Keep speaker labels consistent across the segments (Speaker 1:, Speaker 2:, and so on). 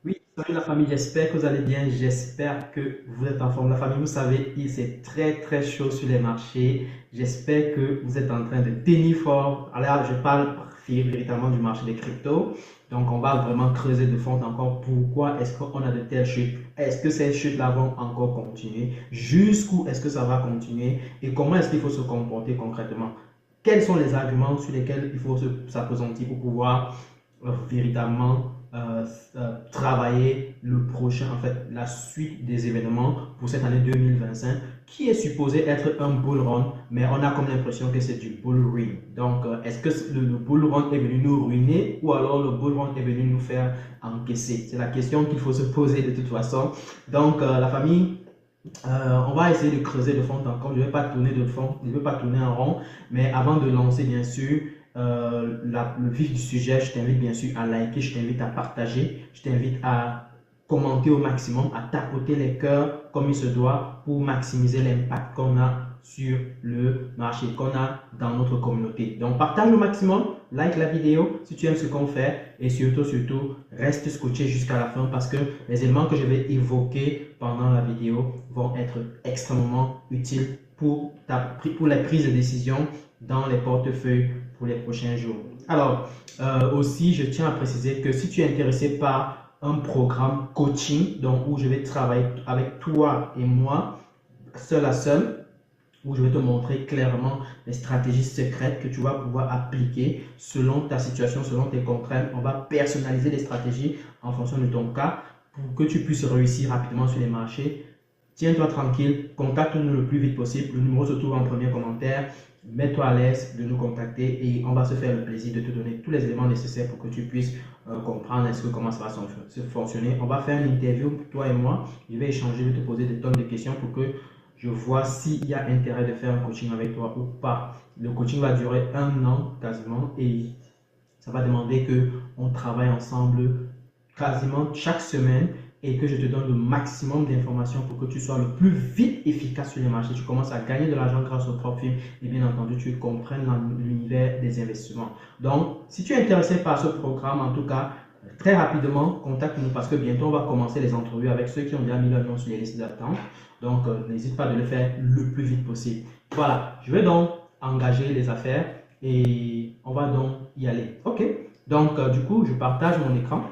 Speaker 1: Oui, salut la famille, j'espère que vous allez bien, j'espère que vous êtes en forme. La famille, vous savez, il c'est très très chaud sur les marchés. J'espère que vous êtes en train de tenir fort. Alors, je parle véritablement du marché des cryptos. Donc, on va vraiment creuser de fond encore pourquoi est-ce qu'on a de telles chutes. Est-ce que ces chutes-là vont encore continuer? Jusqu'où est-ce que ça va continuer? Et comment est-ce qu'il faut se comporter concrètement? Quels sont les arguments sur lesquels il faut s'appesantir pour pouvoir véritablement travailler le prochain, en fait, la suite des événements pour cette année 2025 qui est supposé être un bull run, mais on a comme l'impression que c'est du bull run. Donc, est-ce que le bull run est venu nous ruiner ou alors le bull run est venu nous faire encaisser? C'est la question qu'il faut se poser de toute façon. Donc, la famille, on va essayer de creuser de fond en comble. Je ne vais pas tourner de fond, je ne vais pas tourner en rond, mais avant de lancer, bien sûr, le vif du sujet, je t'invite bien sûr à liker, je t'invite à partager, je t'invite à commenter au maximum, à tapoter les cœurs comme il se doit pour maximiser l'impact qu'on a sur le marché, qu'on a dans notre communauté. Donc, partage au maximum, like la vidéo si tu aimes ce qu'on fait et surtout, reste scotché jusqu'à la fin parce que les éléments que je vais évoquer pendant la vidéo vont être extrêmement utiles pour les prises de décision dans les portefeuilles pour les prochains jours. Alors, aussi, je tiens à préciser que si tu es intéressé par un programme coaching, donc où je vais travailler avec toi et moi, seul à seul, où je vais te montrer clairement les stratégies secrètes que tu vas pouvoir appliquer selon ta situation, selon tes contraintes. On va personnaliser les stratégies en fonction de ton cas pour que tu puisses réussir rapidement sur les marchés. Tiens-toi tranquille, contacte-nous le plus vite possible. Le numéro se trouve en premier commentaire. Mets-toi à l'aise de nous contacter et on va se faire le plaisir de te donner tous les éléments nécessaires pour que tu puisses comprendre comment ça va se fonctionner. On va faire une interview, toi et moi. Je vais échanger, je vais te poser des tonnes de questions pour que je vois s'il y a intérêt de faire un coaching avec toi ou pas. Le coaching va durer 1 an quasiment et ça va demander qu'on travaille ensemble quasiment chaque semaine et que je te donne le maximum d'informations pour que tu sois le plus vite efficace sur les marchés. Tu commences à gagner de l'argent grâce au propre film et bien entendu, tu comprennes l'univers des investissements. Donc, si tu es intéressé par ce programme, en tout cas, très rapidement, contacte-nous parce que bientôt, on va commencer les entrevues avec ceux qui ont déjà mis leur nom sur les listes d'attente. Donc, n'hésite pas de le faire le plus vite possible. Voilà, je vais donc engager les affaires et on va donc y aller. OK? Donc, du coup, je partage mon écran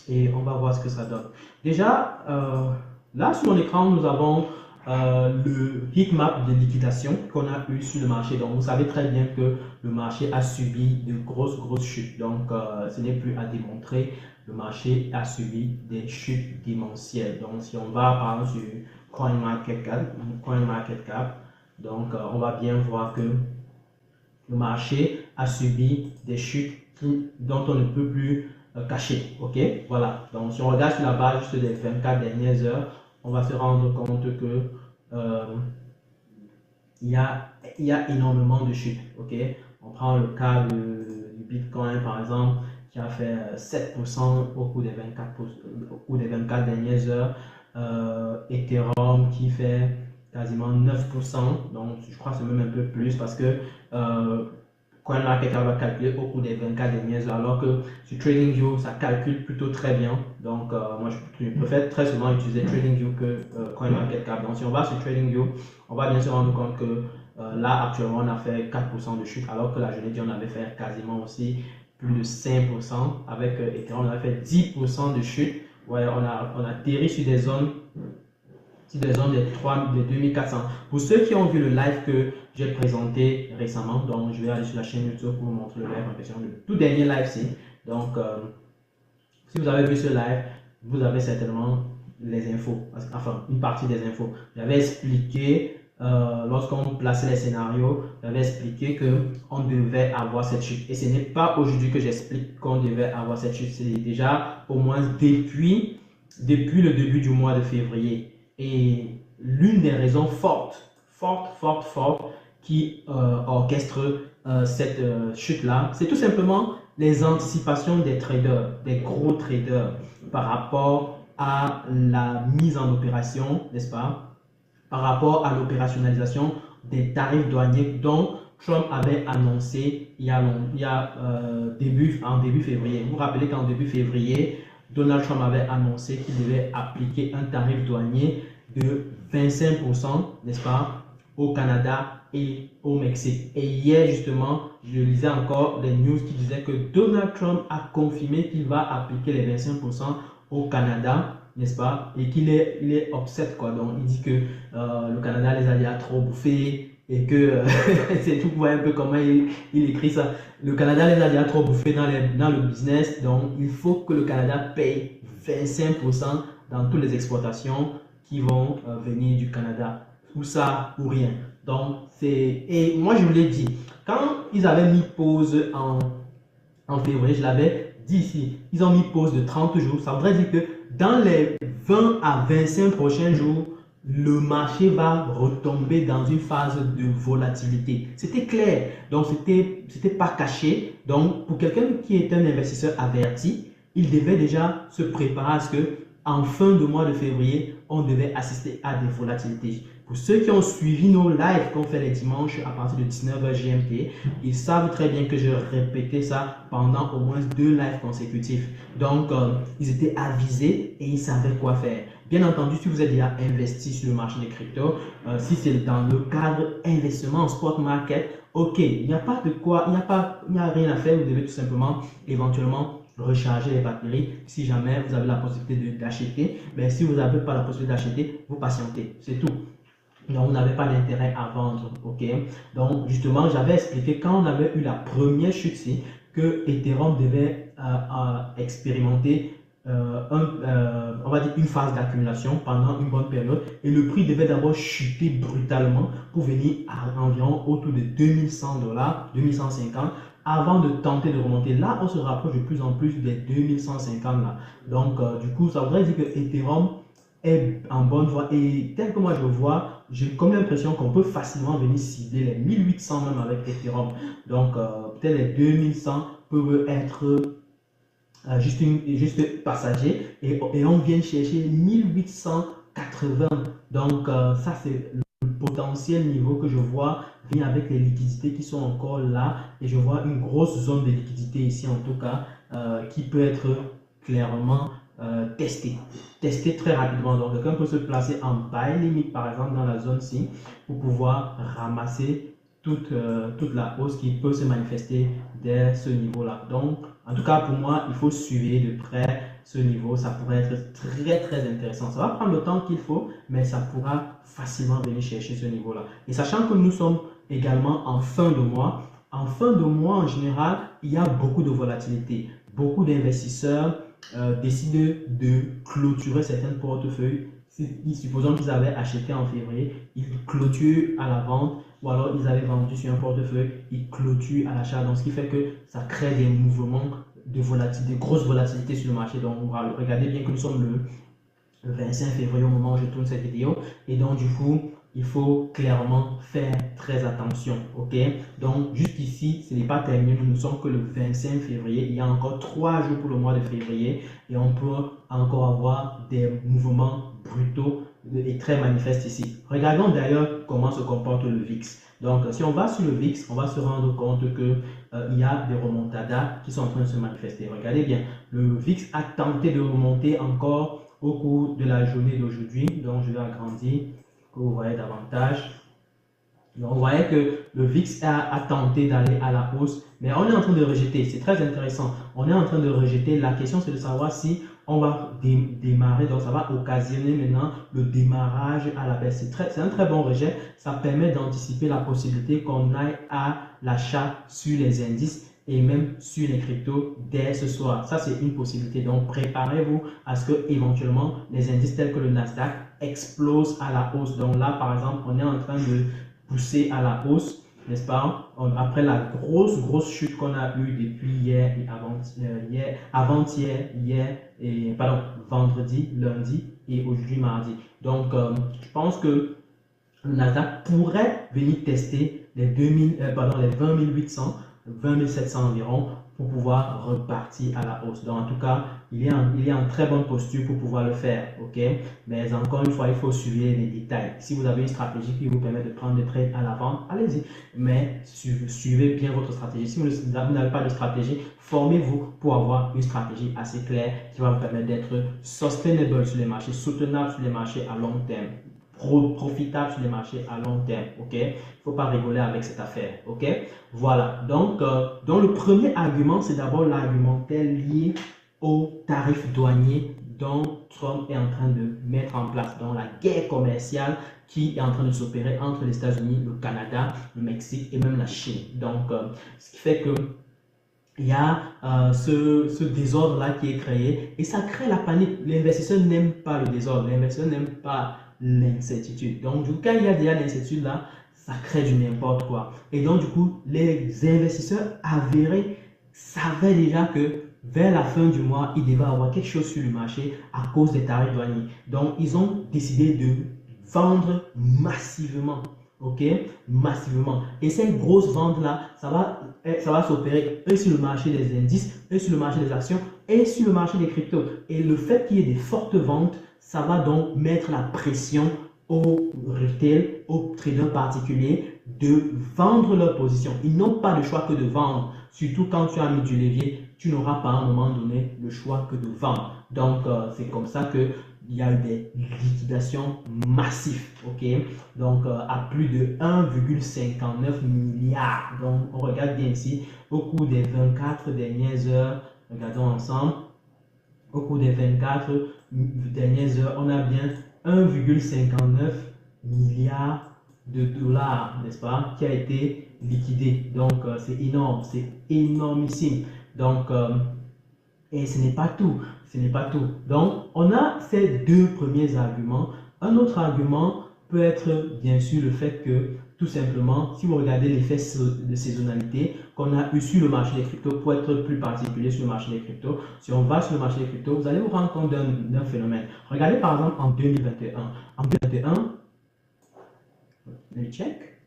Speaker 1: et on va voir ce que ça donne. Déjà, là sur mon écran, nous avons le heatmap de liquidation qu'on a eu sur le marché. Donc, vous savez très bien que le marché a subi de grosses chutes. Donc, ce n'est plus à démontrer. Le marché a subi des chutes démentielles. Donc, si on va par exemple sur CoinMarketCap, donc on va bien voir que le marché a subi des chutes dont on ne peut plus cacher. Ok, voilà. Donc, si on regarde sur la base juste des 24 dernières heures, on va se rendre compte que euh, il y a énormément de chutes. Ok, on prend le cas du Bitcoin par exemple qui a fait 7% au cours des 24 dernières heures. Ethereum qui fait quasiment 9%, donc je crois que c'est même un peu plus parce que CoinMarketCap va calculer au cours des 24 dernières heures, alors que sur TradingView, ça calcule plutôt très bien. Donc, moi, je préfère très souvent utiliser TradingView que CoinMarketCap. Donc, si on va sur TradingView, on va bien se rendre compte que là, actuellement, on a fait 4% de chute, alors que la journée on avait fait quasiment aussi plus de 5%. Avec Ethereum, on avait fait 10% de chute. Ouais, on a atterri sur des zones des 2400. Pour ceux qui ont vu le live que j'ai présenté récemment, donc je vais aller sur la chaîne YouTube pour vous montrer le live en question, le tout dernier live-ci. Donc, si vous avez vu ce live, vous avez certainement les infos, enfin une partie des infos. J'avais expliqué, lorsqu'on plaçait les scénarios, j'avais expliqué qu'on devait avoir cette chute. Et ce n'est pas aujourd'hui que j'explique qu'on devait avoir cette chute, c'est déjà au moins depuis le début du mois de février. Et l'une des raisons fortes qui orchestre cette chute-là, c'est tout simplement les anticipations des traders, des gros traders par rapport à la mise en opération, n'est-ce pas, par rapport à l'opérationnalisation des tarifs douaniers dont Trump avait annoncé en début février. Vous vous rappelez qu'en début février, Donald Trump avait annoncé qu'il devait appliquer un tarif douanier de 25%, n'est-ce pas, au Canada et au Mexique. Et hier, justement, je lisais encore des news qui disaient que Donald Trump a confirmé qu'il va appliquer les 25% au Canada, n'est-ce pas, et qu'il est upset, quoi. Donc, il dit que le Canada les a déjà trop bouffés et que c'est tout. Vous voyez un peu comment il écrit ça. Le Canada les a déjà trop bouffés dans le business, donc il faut que le Canada paye 25% dans toutes les exportations qui vont venir du Canada. Ou ça ou rien. Donc, et moi je vous l'ai dit, quand ils avaient mis pause en février, je l'avais dit ici, ils ont mis pause de 30 jours. Ça voudrait dire que dans les 20 à 25 prochains jours, le marché va retomber dans une phase de volatilité. C'était clair, donc c'était pas caché. Donc, pour quelqu'un qui est un investisseur averti, il devait déjà se préparer à ce que en fin de mois de février, on devait assister à des volatilités. Pour ceux qui ont suivi nos lives qu'on fait les dimanches à partir de 19h GMT, ils savent très bien que je répétais ça pendant au moins 2 lives consécutifs. Donc, ils étaient avisés et ils savaient quoi faire. Bien entendu, si vous êtes déjà investi sur le marché des cryptos, si c'est dans le cadre investissement en spot market, ok, il n'y a pas de quoi, il n'y a rien à faire. Vous devez tout simplement éventuellement recharger les batteries si jamais vous avez la possibilité d'acheter. Mais si vous n'avez pas la possibilité d'acheter, vous patientez, c'est tout. Donc, vous n'avez pas d'intérêt à vendre, ok? Donc, justement, j'avais expliqué quand on avait eu la première chute-ci que Ethereum devait expérimenter on va dire une phase d'accumulation pendant une bonne période et le prix devait d'abord chuter brutalement pour venir à environ autour de $2100, 2150 avant de tenter de remonter. Là, on se rapproche de plus en plus des 2150 là. Donc, du coup, ça voudrait dire que Ethereum est en bonne voie et tel que moi je le vois, j'ai comme l'impression qu'on peut facilement venir cibler les 1800 même avec Ethereum. Donc, peut-être les 2100 peuvent être juste passager et on vient chercher 1880. Donc, ça, c'est le potentiel niveau que je vois venir avec les liquidités qui sont encore là. Et je vois une grosse zone de liquidité ici, en tout cas, qui peut être clairement testée très rapidement. Donc, quelqu'un peut se placer en buy limite, par exemple, dans la zone-ci pour pouvoir ramasser toute la hausse qui peut se manifester dès ce niveau-là. Donc, en tout cas, pour moi, il faut suivre de près ce niveau. Ça pourrait être très, très intéressant. Ça va prendre le temps qu'il faut, mais ça pourra facilement venir chercher ce niveau-là. Et sachant que nous sommes également en fin de mois, en général, il y a beaucoup de volatilité. Beaucoup d'investisseurs décident de clôturer certains portefeuilles. Supposons qu'ils avaient acheté en février, ils clôturent à la vente, ou alors ils avaient vendu sur un portefeuille, ils clôturent à l'achat. Donc, ce qui fait que ça crée des mouvements de volatilité, de grosses volatilités sur le marché. Donc, regardez bien que nous sommes le 25 février au moment où je tourne cette vidéo. Et donc, du coup, il faut clairement faire très attention. Ok? Donc, jusqu'ici, ce n'est pas terminé. Nous ne sommes que le 25 février. Il y a encore 3 jours pour le mois de février. Et on peut encore avoir des mouvements brutaux et très manifestes ici. Regardons d'ailleurs comment se comporte le VIX. Donc, si on va sur le VIX, on va se rendre compte que il y a des remontadas qui sont en train de se manifester. Regardez bien, le VIX a tenté de remonter encore au cours de la journée d'aujourd'hui. Donc, je vais agrandir pour que vous voyez davantage. Donc, vous voyez que le VIX a tenté d'aller à la hausse, mais on est en train de rejeter. C'est très intéressant. On est en train de rejeter. La question, c'est de savoir si on va démarrer. Donc, ça va occasionner maintenant le démarrage à la baisse. C'est un très bon rejet. Ça permet d'anticiper la possibilité qu'on aille à l'achat sur les indices et même sur les cryptos dès ce soir. Ça, c'est une possibilité. Donc, préparez-vous à ce que éventuellement les indices tels que le Nasdaq explosent à la hausse. Donc là, par exemple, on est en train de pousser à la hausse, n'est-ce pas? Après la grosse chute qu'on a eue depuis hier et avant-hier, vendredi, lundi et aujourd'hui mardi. Donc, je pense que le Nasdaq pourrait venir tester les 20 800, 20 700 environ pour pouvoir repartir à la hausse. Donc, en tout cas, il est en très bonne posture pour pouvoir le faire. OK? Mais encore une fois, il faut suivre les détails. Si vous avez une stratégie qui vous permet de prendre des trades à la vente, allez-y. Mais suivez bien votre stratégie. Si vous n'avez pas de stratégie, formez-vous pour avoir une stratégie assez claire qui va vous permettre d'être sustainable sur les marchés, soutenable sur les marchés à long terme, profitable sur les marchés à long terme. OK? Il ne faut pas rigoler avec cette affaire. OK? Voilà. Donc le premier argument, c'est d'abord l'argumentaire lié aux tarifs douaniers dont Trump est en train de mettre en place, dans la guerre commerciale qui est en train de s'opérer entre les États-Unis, le Canada, le Mexique et même la Chine. Donc, ce qui fait que il y a ce désordre-là qui est créé et ça crée la panique. L'investisseur n'aime pas le désordre, l'investisseur n'aime pas l'incertitude. Donc, du coup, quand il y a déjà l'incertitude là, ça crée du n'importe quoi. Et donc, du coup, les investisseurs avérés savaient déjà que vers la fin du mois, il devait avoir quelque chose sur le marché à cause des tarifs douaniers. Donc, ils ont décidé de vendre massivement. OK? Massivement. Et cette grosse vente-là, ça va s'opérer et sur le marché des indices, et sur le marché des actions, et sur le marché des cryptos. Et le fait qu'il y ait des fortes ventes, ça va donc mettre la pression aux retail, aux traders particuliers de vendre leur position. Ils n'ont pas le choix que de vendre. Surtout quand tu as mis du levier, tu n'auras pas à un moment donné le choix que de vendre. Donc, c'est comme ça que il y a eu des liquidations massives, ok? Donc, à plus de 1,59 milliard. Donc, on regarde bien ici, au cours des 24 dernières heures, regardons ensemble, au cours des 24 dernières heures, on a bien 1,59 milliard de dollars, n'est-ce pas, qui a été liquidé. Donc, c'est énorme, c'est énormissime. Donc, et ce n'est pas tout. Ce n'est pas tout. Donc, on a ces deux premiers arguments. Un autre argument peut être, bien sûr, le fait que, tout simplement, si vous regardez l'effet de saisonnalité qu'on a eu sur le marché des cryptos, pour être plus particulier sur le marché des cryptos, si on va sur le marché des cryptos, vous allez vous rendre compte d'un phénomène. Regardez par exemple en 2021. En 2021, le check.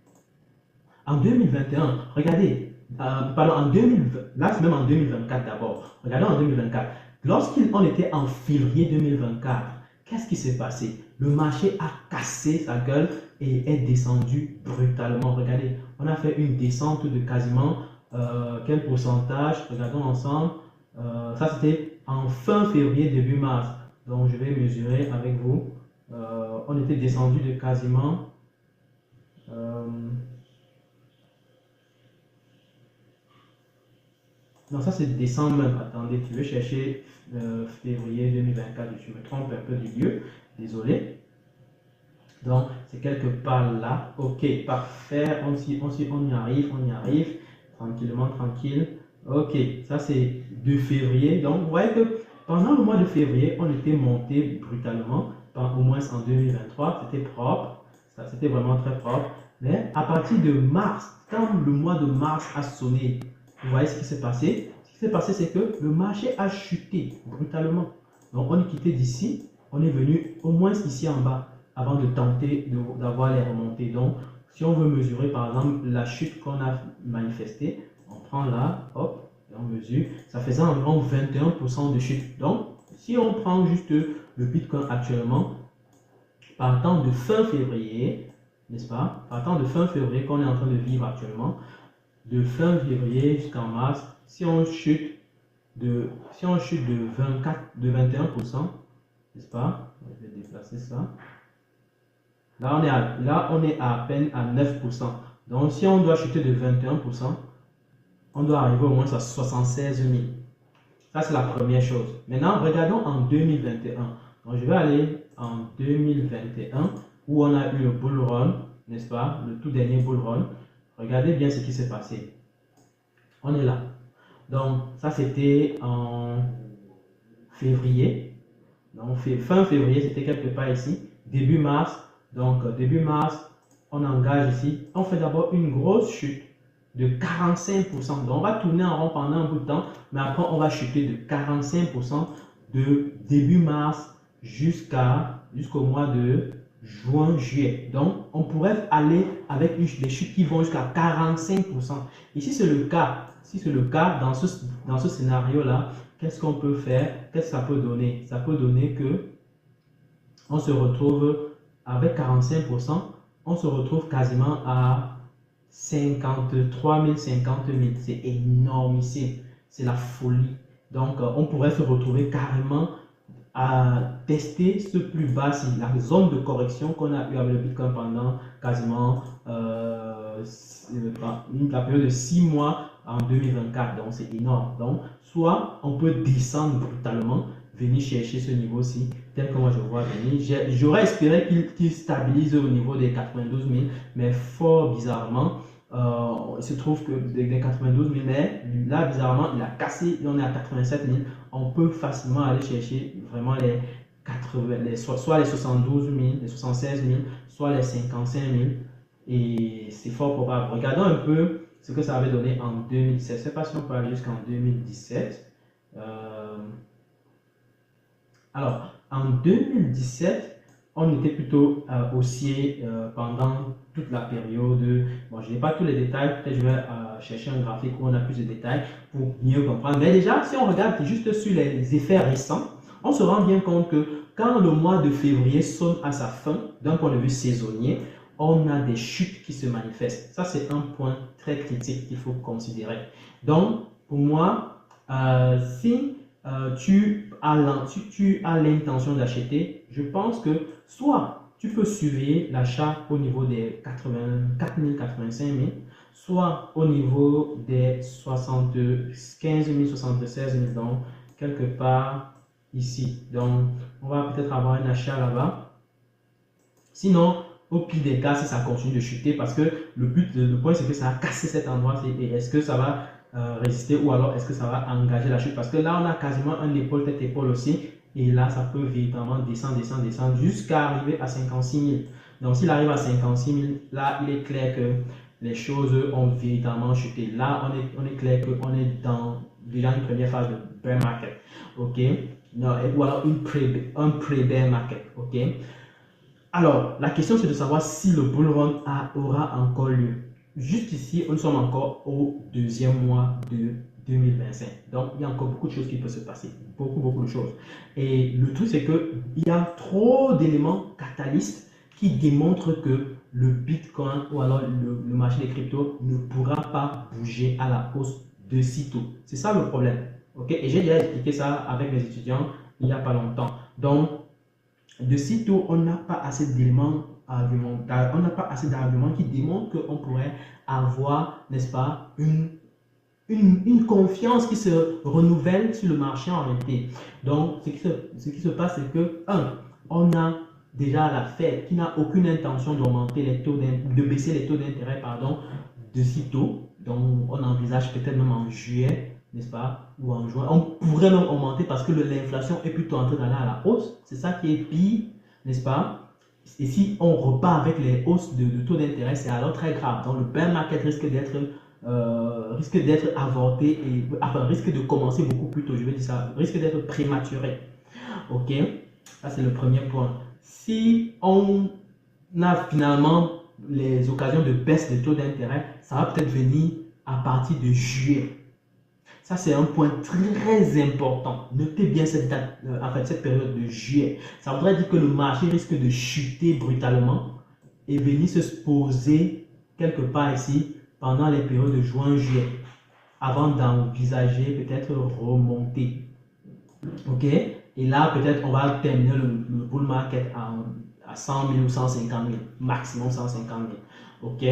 Speaker 1: En 2021, regardez, pardon, en 2020, là c'est même en 2024 d'abord. Regardez en 2024. Lorsqu'on était en février 2024, qu'est-ce qui s'est passé? Le marché a cassé sa gueule et est descendu brutalement. Regardez, on a fait une descente de quasiment quel pourcentage? Regardons ensemble. Ça c'était en fin février, début mars. Donc je vais mesurer avec vous. On était descendu de quasiment non, ça c'est décembre même. Attendez, tu veux chercher février 2024, je me trompe un peu du lieu, désolé. Donc, c'est quelque part là. Ok, parfait, on y arrive, tranquillement, tranquille. Ok, ça c'est de février. Donc, vous voyez que pendant le mois de février, on était monté brutalement, au moins en 2023, c'était propre, ça c'était vraiment très propre. Mais à partir de mars, quand le mois de mars a sonné, vous voyez ce qui s'est passé? Ce qui s'est passé, c'est que le marché a chuté brutalement. Donc, on est quitté d'ici, on est venu au moins ici en bas avant de tenter d'avoir les remontées. Donc, si on veut mesurer par exemple la chute qu'on a manifestée, on prend là, hop, et on mesure, ça faisait environ 21% de chute. Donc, si on prend juste le Bitcoin actuellement, partant de fin février, n'est-ce pas? Partant de fin février qu'on est en train de vivre actuellement, de fin février jusqu'en mars, si on chute de 21%, n'est-ce pas? Je vais déplacer ça. Là, on est à peine à 9%. Donc, si on doit chuter de 21%, on doit arriver au moins à 76 000. Ça, c'est la première chose. Maintenant, regardons en 2021. Donc, je vais aller en 2021 où on a eu le bull run, n'est-ce pas? Le tout dernier bull run. Regardez bien ce qui s'est passé. On est là. Donc, ça, c'était en février. Donc, fin février, c'était quelque part ici. Début mars. Donc, début mars, on engage ici. On fait d'abord une grosse chute de 45%. Donc, on va tourner en rond pendant un bout de temps. Mais après, on va chuter de 45% de début mars jusqu'au mois de juin, juillet. Donc, on pourrait aller avec des chutes qui vont jusqu'à 45%. Ici, c'est le cas. si c'est le cas, dans ce scénario-là, qu'est-ce qu'on peut faire? Qu'est-ce que ça peut donner? Ça peut donner que on se retrouve avec 45%, on se retrouve quasiment à 53 000, 50 000. C'est énorme ici, c'est la folie. Donc, on pourrait se retrouver carrément à tester ce plus bas, si la zone de correction qu'on a eu avec le Bitcoin pendant quasiment la période de 6 mois en 2024. Donc, c'est énorme. Donc, soit on peut descendre brutalement, venir chercher ce niveau-ci, tel que moi je vois venir. J'aurais espéré qu'il stabilise au niveau des 92 000, mais fort bizarrement, il se trouve que des 92 000, mais là, bizarrement, il a cassé, on est à 87 000. On peut facilement aller chercher vraiment les 80, soit les 72 000, les 76 000, soit les 55 000. Et c'est fort probable. Regardons un peu ce que ça avait donné en 2017. Je ne sais pas si on peut aller jusqu'en 2017. Alors, en 2017, on était plutôt haussier pendant toute la période. Bon, je n'ai pas tous les détails, peut-être je vais chercher un graphique où on a plus de détails pour mieux comprendre. Mais déjà, si on regarde juste sur les effets récents, on se rend bien compte que quand le mois de février sonne à sa fin, d'un point de vue saisonnier, on a des chutes qui se manifestent. Ça, c'est un point très critique qu'il faut considérer. Donc, pour moi, si tu as l'intention d'acheter, je pense que soit tu peux surveiller l'achat au niveau des 84 000, 85 000, soit au niveau des 75 000, 76 000, donc quelque part ici. Donc, on va peut-être avoir un achat là-bas. Sinon, au pire des cas, si ça continue de chuter, parce que le point, c'est que ça a cassé cet endroit, et est-ce que ça va résister ou alors est-ce que ça va engager la chute? Parce que là, on a quasiment un épaule, tête, épaule aussi, et là, ça peut véritablement descendre, descendre, descendre, jusqu'à arriver à 56 000. Donc, s'il arrive à 56 000, là, il est clair que les choses ont véritablement chuté. Là, on est clair qu'on est dans déjà une première phase de bear market, ok? Non, ou alors un pré-bear market, ok? Alors, la question, c'est de savoir si le bull run aura encore lieu. Juste ici, nous sommes encore au deuxième mois de 2025. Donc, il y a encore beaucoup de choses qui peuvent se passer. Beaucoup de choses. Et le truc, c'est qu'il y a trop d'éléments catalystes qui démontrent que le Bitcoin ou alors le marché des cryptos ne pourra pas bouger à la hausse de sitôt. C'est ça le problème. Okay? Et j'ai déjà expliqué ça avec mes étudiants il n'y a pas longtemps. Donc, de sitôt, on n'a pas assez d'éléments argumentaires, on n'a pas assez d'arguments qui démontrent qu'on pourrait avoir, n'est-ce pas, une confiance qui se renouvelle sur le marché en réalité. Donc, ce qui se passe, c'est que, on a déjà la Fed qui n'a aucune intention d'augmenter les taux, de baisser les taux d'intérêt, pardon, de sitôt. Donc, on envisage peut-être même en juillet, n'est-ce pas, ou en juin. On pourrait même augmenter parce que l'inflation est plutôt en train d'aller à la hausse. C'est ça qui est pire, n'est-ce pas? Et si on repart avec les hausses de taux d'intérêt, c'est alors très grave. Donc, le bear market risque d'être avorté, et enfin, risque de commencer beaucoup plus tôt, je veux dire ça, risque d'être prématuré. Ok, ça c'est le premier point. Si on a finalement les occasions de baisse des taux d'intérêt, ça va peut-être venir à partir de juillet. Ça, c'est un point très important. Notez bien cette date, en fait, cette période de juillet. Ça voudrait dire que le marché risque de chuter brutalement et venir se poser quelque part ici pendant les périodes de juin-juillet, avant d'envisager peut-être remonter. Ok? Et là, peut-être on va terminer le bull market à 100 000 ou 150 000, maximum 150 000. Ok?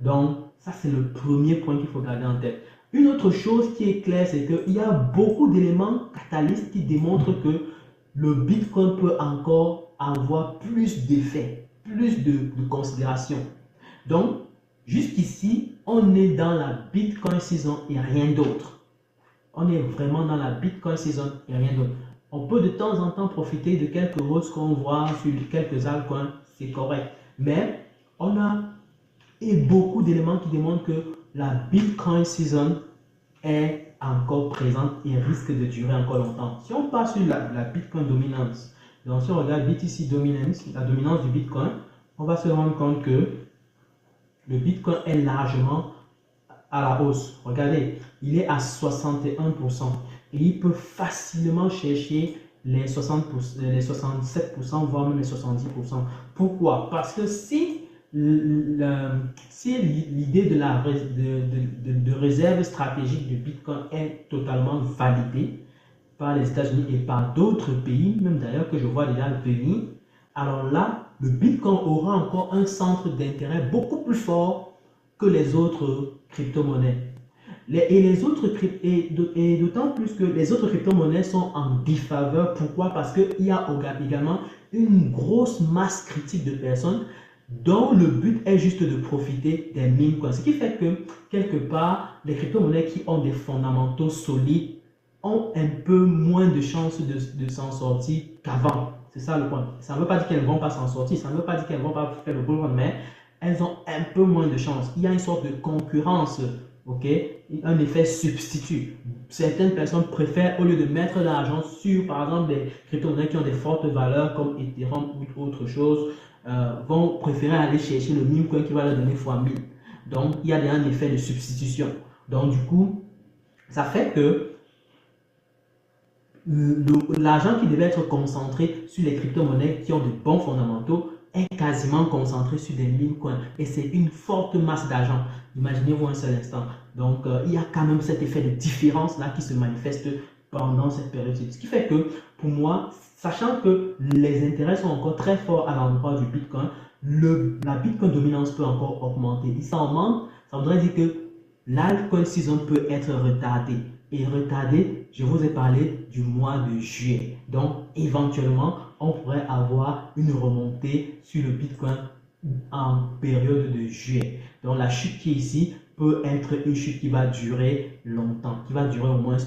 Speaker 1: Donc, ça, c'est le premier point qu'il faut garder en tête. Une autre chose qui est claire, c'est qu'il y a beaucoup d'éléments catalystes qui démontrent que le Bitcoin peut encore avoir plus d'effets, plus de considération. Donc, jusqu'ici, on est dans la Bitcoin season et rien d'autre. On est vraiment dans la Bitcoin season et rien d'autre. On peut de temps en temps profiter de quelques hausses qu'on voit sur quelques altcoins, c'est correct. Mais on a beaucoup d'éléments qui démontrent que la Bitcoin season est encore présente et risque de durer encore longtemps. Si on passe sur la Bitcoin dominance, donc si on regarde BTC dominance, la dominance du Bitcoin, on va se rendre compte que le Bitcoin est largement à la hausse. Regardez, il est à 61%. Et il peut facilement chercher les 60%, les 67%, voire même les 70%. Pourquoi? Parce que si l'idée de réserve stratégique de Bitcoin est totalement validée par les États-Unis et par d'autres pays, même d'ailleurs que je vois déjà venir, alors là, le Bitcoin aura encore un centre d'intérêt beaucoup plus fort que les autres crypto-monnaies. Et d'autant plus que les autres crypto-monnaies sont en défaveur. Pourquoi? Parce qu'il y a également une grosse masse critique de personnes dont le but est juste de profiter des meme coins. Ce qui fait que, quelque part, les crypto-monnaies qui ont des fondamentaux solides ont un peu moins de chances de s'en sortir qu'avant. C'est ça le point. Ça ne veut pas dire qu'elles ne vont pas s'en sortir, ça ne veut pas dire qu'elles ne vont pas faire le bull run, mais elles ont un peu moins de chances. Il y a une sorte de concurrence, ok? Un effet substitut. Certaines personnes préfèrent, au lieu de mettre de l'argent sur, par exemple, des crypto-monnaies qui ont des fortes valeurs comme Ethereum ou autre chose, vont préférer aller chercher le meme coin qui va leur donner x1000. Donc, il y a un effet de substitution. Donc, du coup, ça fait que l'argent qui devait être concentré sur les crypto-monnaies qui ont de bons fondamentaux est quasiment concentré sur des meme coins. Et c'est une forte masse d'argent. Imaginez-vous un seul instant. Donc, il y a quand même cet effet de différence là qui se manifeste pendant cette période. Ce qui fait que, pour moi, sachant que les intérêts sont encore très forts à l'endroit du Bitcoin, la Bitcoin dominance peut encore augmenter. Il s'en manque, ça voudrait dire que l'altcoin season peut être retardée. Et retardé, je vous ai parlé du mois de juillet. Donc, éventuellement, on pourrait avoir une remontée sur le Bitcoin en période de juillet. Donc, la chute qui est ici peut être une chute qui va durer longtemps, qui va durer au moins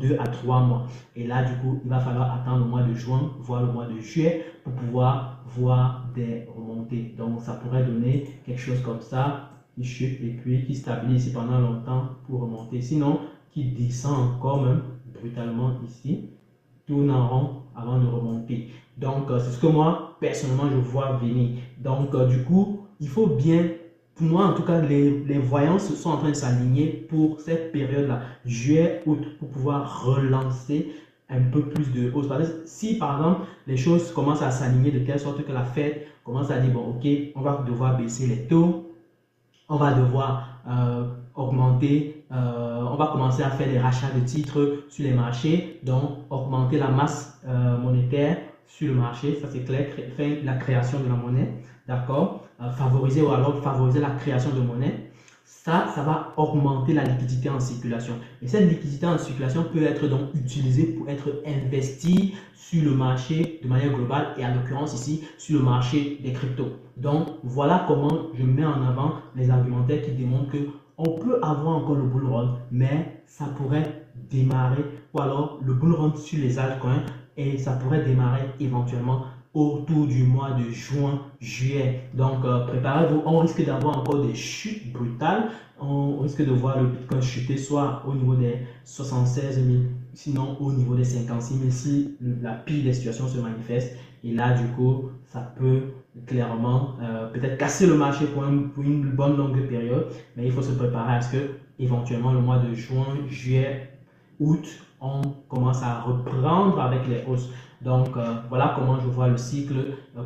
Speaker 1: 2 à 3 mois. Et là, du coup, il va falloir attendre le mois de juin, voire le mois de juillet, pour pouvoir voir des remontées. Donc, ça pourrait donner quelque chose comme ça, qui chute et puis qui stabilise pendant longtemps pour remonter. Sinon, qui descend encore même brutalement ici, tourne en rond avant de remonter. Donc, c'est ce que moi, personnellement, je vois venir. Donc, du coup, il faut bien, pour moi en tout cas, les voyances sont en train de s'aligner pour cette période-là, juillet, août, pour pouvoir relancer un peu plus de hausse. Si, par exemple, les choses commencent à s'aligner de telle sorte que la Fed commence à dire, bon, ok, on va devoir baisser les taux, on va devoir augmenter, on va commencer à faire des rachats de titres sur les marchés, donc augmenter la masse monétaire sur le marché, ça c'est clair, faire la création de la monnaie, d'accord, favoriser ou alors favoriser la création de monnaie, ça va augmenter la liquidité en circulation. Et cette liquidité en circulation peut être donc utilisée pour être investie sur le marché de manière globale et en l'occurrence ici sur le marché des cryptos. Donc voilà comment je mets en avant les argumentaires qui démontrent que on peut avoir encore le bull run, mais ça pourrait démarrer, ou alors le bull run sur les altcoins, et ça pourrait démarrer éventuellement autour du mois de juin, juillet. Donc, préparez-vous, on risque d'avoir encore des chutes brutales. On risque de voir le Bitcoin chuter soit au niveau des 76 000, sinon au niveau des 56 000 si la pire des situations se manifeste. Et là, du coup, ça peut clairement peut-être casser le marché pour une bonne longue période. Mais il faut se préparer à ce que, éventuellement, le mois de juin, juillet, août, on commence à reprendre avec les hausses. Donc, voilà comment je vois le cycle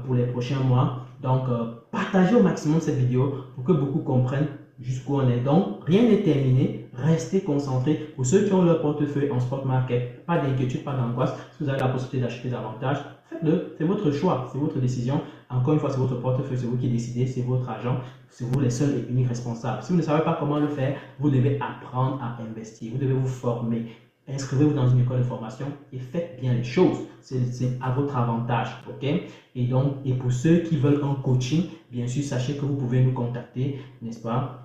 Speaker 1: pour les prochains mois. Donc, partagez au maximum cette vidéo pour que beaucoup comprennent jusqu'où on est. Donc, rien n'est terminé. Restez concentrés. Pour ceux qui ont leur portefeuille en spot market, pas d'inquiétude, pas d'angoisse. Si vous avez la possibilité d'acheter davantage, faites-le. C'est votre choix, c'est votre décision. Encore une fois, c'est votre portefeuille, c'est vous qui décidez, c'est votre argent. C'est vous les seuls et uniques responsables. Si vous ne savez pas comment le faire, vous devez apprendre à investir. Vous devez vous former. Inscrivez-vous dans une école de formation et faites bien les choses. C'est à votre avantage, ok? Et donc, et pour ceux qui veulent un coaching, bien sûr, sachez que vous pouvez nous contacter, n'est-ce pas?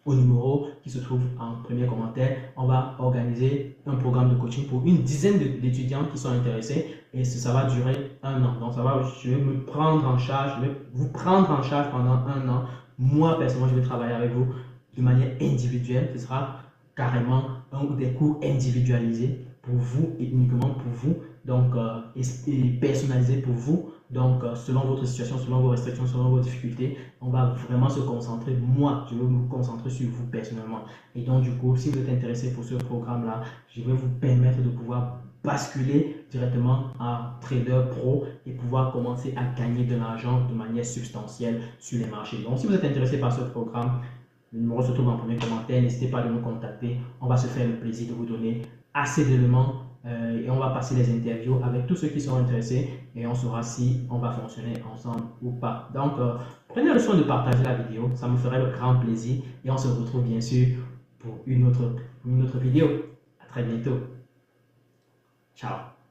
Speaker 1: Au numéro qui se trouve en premier commentaire. On va organiser un programme de coaching pour une dizaine d'étudiants qui sont intéressés et ça va durer 1 an. Donc, je vais me prendre en charge, je vais vous prendre en charge pendant 1 an. Moi, personnellement, je vais travailler avec vous de manière individuelle. Ce sera carrément des cours individualisés pour vous et uniquement pour vous. donc, et personnalisé pour vous. Donc, selon votre situation, selon vos restrictions, selon vos difficultés, on va vraiment se concentrer. Moi, je vais me concentrer sur vous personnellement. Et donc, du coup, si vous êtes intéressé pour ce programme-là, je vais vous permettre de pouvoir basculer directement en trader pro et pouvoir commencer à gagner de l'argent de manière substantielle sur les marchés. Donc, si vous êtes intéressé par ce programme, le numéro se trouve en premier commentaire. N'hésitez pas à nous contacter. On va se faire le plaisir de vous donner assez d'éléments et on va passer les interviews avec tous ceux qui sont intéressés et on saura si on va fonctionner ensemble ou pas. Donc, prenez le soin de partager la vidéo. Ça me ferait le grand plaisir et on se retrouve bien sûr pour une autre vidéo. À très bientôt. Ciao.